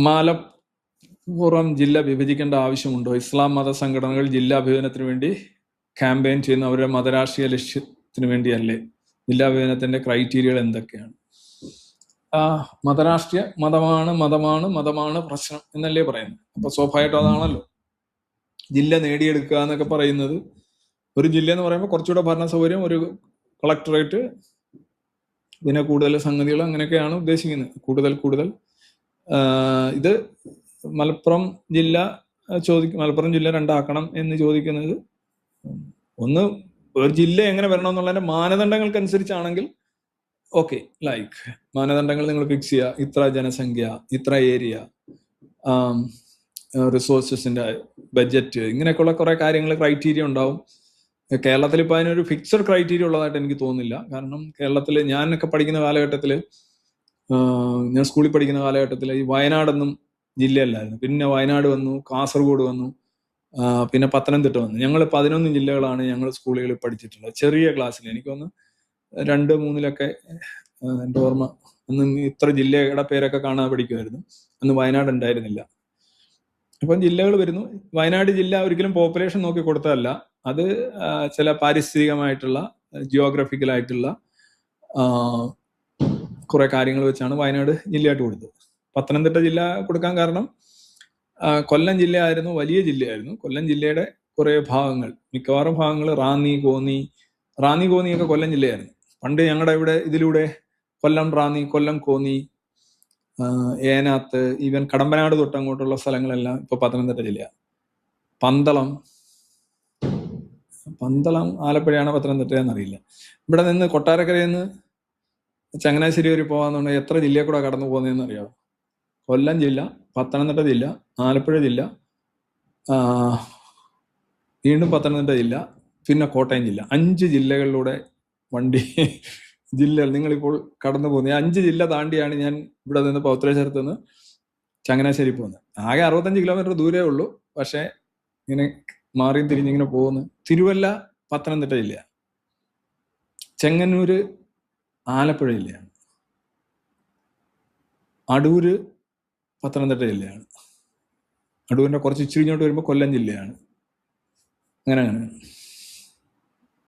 മലപ്പുറം ജില്ല വിഭജിക്കേണ്ട ആവശ്യമുണ്ടോ? ഇസ്ലാം മത സംഘടനകൾ ജില്ലാ വിഭജനത്തിന് വേണ്ടി ക്യാമ്പയിൻ ചെയ്യുന്ന അവരുടെ മതരാഷ്ട്രീയ ലക്ഷ്യത്തിന് വേണ്ടിയല്ലേ? ജില്ലാ വിഭജനത്തിന്റെ ക്രൈറ്റീരിയകൾ എന്തൊക്കെയാണ്? മതരാഷ്ട്രീയ മതമാണ് പ്രശ്നം എന്നല്ലേ പറയുന്നത്. അപ്പൊ സ്വാഭാവികമായിട്ടും അതാണല്ലോ ജില്ല നേടിയെടുക്കുക എന്നൊക്കെ പറയുന്നത്. ഒരു ജില്ല എന്ന് പറയുമ്പോൾ കുറച്ചുകൂടെ ഭരണ സൗകര്യം, ഒരു കളക്ടറേറ്റ്, പിന്നെ കൂടുതൽ സംഗതികൾ, അങ്ങനെയൊക്കെയാണ് ഉദ്ദേശിക്കുന്നത്. കൂടുതൽ ഇത് മലപ്പുറം ജില്ല മലപ്പുറം ജില്ല രണ്ടാക്കണം എന്ന് ചോദിക്കുന്നത്, ഒന്ന് ഒരു ജില്ല എങ്ങനെ വരണം എന്നുള്ളതിന്റെ മാനദണ്ഡങ്ങൾക്കനുസരിച്ചാണെങ്കിൽ ഓക്കെ, ലൈക്ക് മാനദണ്ഡങ്ങൾ നിങ്ങൾ ഫിക്സ് ചെയ്യുക, ഇത്ര ജനസംഖ്യ, ഇത്ര ഏരിയ, റിസോഴ്സസിന്റെ ബഡ്ജറ്റ്, ഇങ്ങനെയൊക്കെയുള്ള കുറെ കാര്യങ്ങൾ, ക്രൈറ്റീരിയ ഉണ്ടാവും. കേരളത്തിൽ ഇപ്പൊ അതിനൊരു ഫിക്സഡ് ക്രൈറ്റീരിയ ഉള്ളതായിട്ട് എനിക്ക് തോന്നുന്നില്ല. കാരണം കേരളത്തിൽ ഞാനൊക്കെ പഠിക്കുന്ന കാലഘട്ടത്തിൽ, ഞാൻ സ്കൂളിൽ പഠിക്കുന്ന കാലഘട്ടത്തിൽ ഈ വയനാടൊന്നും ജില്ലയല്ലായിരുന്നു. പിന്നെ വയനാട് വന്നു, കാസർഗോഡ് വന്നു, പിന്നെ പത്തനംതിട്ട വന്നു. ഞങ്ങൾ 11 ജില്ലകളാണ് ഞങ്ങൾ സ്കൂളുകളിൽ പഠിച്ചിട്ടുള്ളത്. ചെറിയ ക്ലാസ്സിൽ എനിക്ക് തോന്നുന്നു 2, 3 എൻ്റെ ഓർമ്മ, അന്ന് ഇത്ര ജില്ലയുടെ പേരൊക്കെ കാണാതെ പഠിക്കുമായിരുന്നു. അന്ന് വയനാട് ഉണ്ടായിരുന്നില്ല. അപ്പം ജില്ലകൾ വരുന്നു. വയനാട് ജില്ല ഒരിക്കലും പോപ്പുലേഷൻ നോക്കി കൊടുത്തതല്ല, അത് ചില പാരിസ്ഥിതികമായിട്ടുള്ള, ജിയോഗ്രഫിക്കലായിട്ടുള്ള കുറെ കാര്യങ്ങൾ വെച്ചാണ് വയനാട് ജില്ലയായിട്ട് കൊടുത്തത്. പത്തനംതിട്ട ജില്ല കൊടുക്കാൻ കാരണം കൊല്ലം ജില്ലയായിരുന്നു, വലിയ ജില്ലയായിരുന്നു. കൊല്ലം ജില്ലയുടെ കുറെ ഭാഗങ്ങൾ, മിക്കവാറും ഭാഗങ്ങൾ റാന്നി കോന്നിയൊക്കെ കൊല്ലം ജില്ലയായിരുന്നു. പണ്ട് ഞങ്ങളുടെ ഇവിടെ ഇതിലൂടെ കൊല്ലം റാന്നി, കൊല്ലം കോന്നി, ഏനാത്ത്, ഈവൻ കടമ്പനാട് തൊട്ട് അങ്ങോട്ടുള്ള സ്ഥലങ്ങളെല്ലാം ഇപ്പൊ പത്തനംതിട്ട ജില്ലയാണ്. പന്തളം ആലപ്പുഴയാണോ പത്തനംതിട്ടയെന്നറിയില്ല. ഇവിടെ നിന്ന് കൊട്ടാരക്കരയിൽ നിന്ന് ചങ്ങനാശ്ശേരി വരെ പോകാന്നുണ്ടെങ്കിൽ എത്ര ജില്ലയിൽ കൂടെ കടന്നു പോകുന്നതെന്ന് അറിയാമോ? കൊല്ലം ജില്ല, പത്തനംതിട്ട ജില്ല, ആലപ്പുഴ ജില്ല, വീണ്ടും പത്തനംതിട്ട ജില്ല, പിന്നെ കോട്ടയം ജില്ല. 5 ജില്ലകളിലൂടെ ജില്ലകൾ നിങ്ങളിപ്പോൾ കടന്നു പോകുന്നത്. 5 ജില്ല താണ്ടിയാണ് ഞാൻ ഇവിടെ നിന്ന് പൗത്രേശ്വരത്ത് നിന്ന് ചങ്ങനാശ്ശേരി പോകുന്നത്. ആകെ 65 കിലോമീറ്റർ ദൂരേ ഉള്ളൂ. പക്ഷെ ഇങ്ങനെ മാറിയും തിരിഞ്ഞിങ്ങനെ പോകുന്നു. തിരുവല്ല പത്തനംതിട്ട ജില്ലയാണ്, ചെങ്ങന്നൂര് ആലപ്പുഴ ജില്ലയാണ്, അടൂര് പത്തനംതിട്ട ജില്ലയാണ്, അടൂരിന്റെ കുറച്ച് ഇച്ചിരി ഇങ്ങോട്ട് വരുമ്പോൾ കൊല്ലം ജില്ലയാണ്. അങ്ങനെ